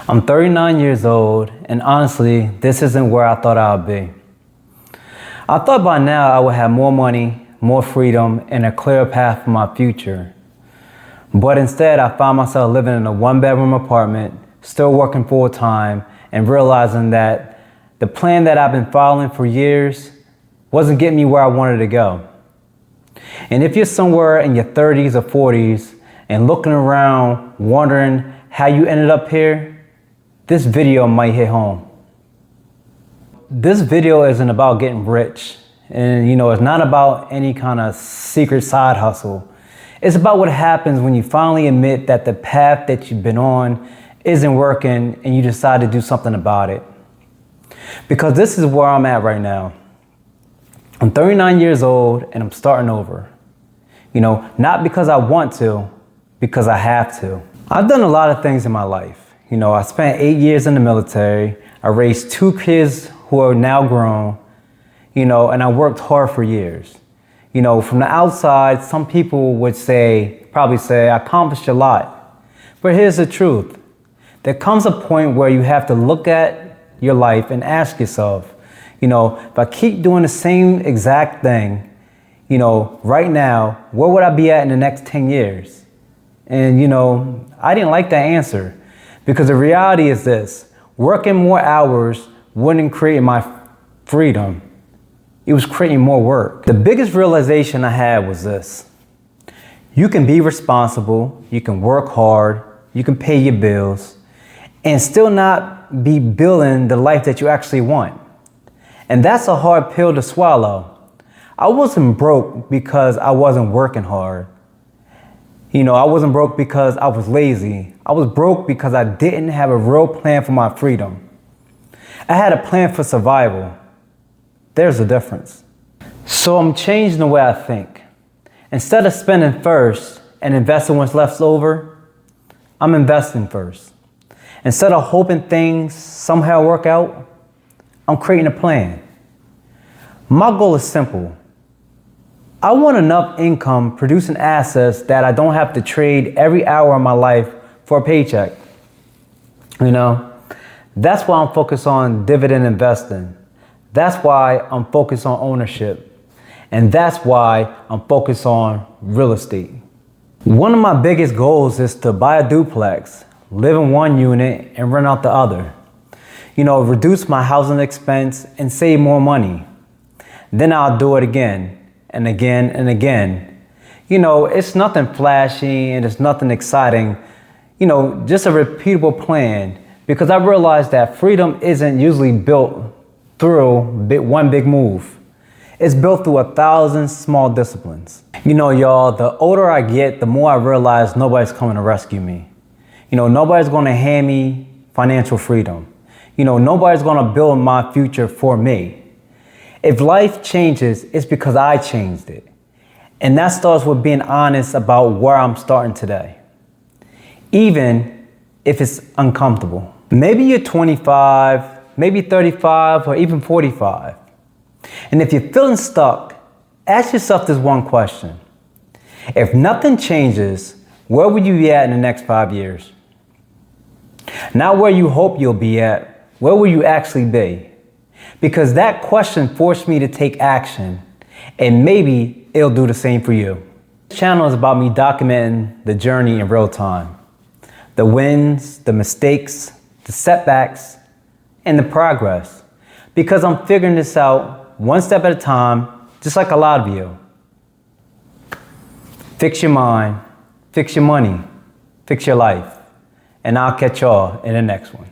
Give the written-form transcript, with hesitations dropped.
I'm 39 years old, and honestly, this isn't where I thought I would be. I thought by now I would have more money, more freedom, and a clearer path for my future. But instead, I found myself living in a one-bedroom apartment, still working full-time, and realizing that the plan that I've been following for years wasn't getting me where I wanted to go. And if you're somewhere in your 30s or 40s and looking around wondering how you ended up here, this video might hit home. This video isn't about getting rich, and it's not about any kind of secret side hustle. It's about what happens when you finally admit that the path that you've been on isn't working and you decide to do something about it. Because this is where I'm at right now. I'm 39 years old and I'm starting over. Not because I want to, because I have to. I've done a lot of things in my life. I spent 8 years in the military. I raised 2 kids who are now grown, and I worked hard for years. From the outside, some people would probably say, I accomplished a lot. But here's the truth. There comes a point where you have to look at your life and ask yourself, if I keep doing the same exact thing, right now, where would I be at in the next 10 years? And, I didn't like that answer because the reality is this: working more hours wouldn't create my freedom. It was creating more work. The biggest realization I had was this: you can be responsible, you can work hard, you can pay your bills, and still not be building the life that you actually want. And that's a hard pill to swallow. I wasn't broke because I wasn't working hard. I wasn't broke because I was lazy. I was broke because I didn't have a real plan for my freedom. I had a plan for survival. There's a difference. So I'm changing the way I think. Instead of spending first and investing what's left over, I'm investing first. Instead of hoping things somehow work out, I'm creating a plan. My goal is simple. I want enough income producing assets that I don't have to trade every hour of my life for a paycheck. That's why I'm focused on dividend investing. That's why I'm focused on ownership. And that's why I'm focused on real estate. One of my biggest goals is to buy a duplex, live in one unit and rent out the other. Reduce my housing expense and save more money. Then I'll do it again and again and again. It's nothing flashy and it's nothing exciting. Just a repeatable plan, because I realized that freedom isn't usually built through one big move. It's built through 1,000 small disciplines. Y'all, the older I get, the more I realize nobody's coming to rescue me. Nobody's gonna hand me financial freedom. Nobody's gonna build my future for me. If life changes, it's because I changed it. And that starts with being honest about where I'm starting today, even if it's uncomfortable. Maybe you're 25, maybe 35, or even 45. And if you're feeling stuck, ask yourself this one question. If nothing changes, where will you be at in the next 5 years? Not where you hope you'll be at, where will you actually be? Because that question forced me to take action, and maybe it'll do the same for you. This channel is about me documenting the journey in real time. The wins, the mistakes, the setbacks, and the progress. Because I'm figuring this out one step at a time, just like a lot of you. Fix your mind, fix your money, fix your life. And I'll catch y'all in the next one.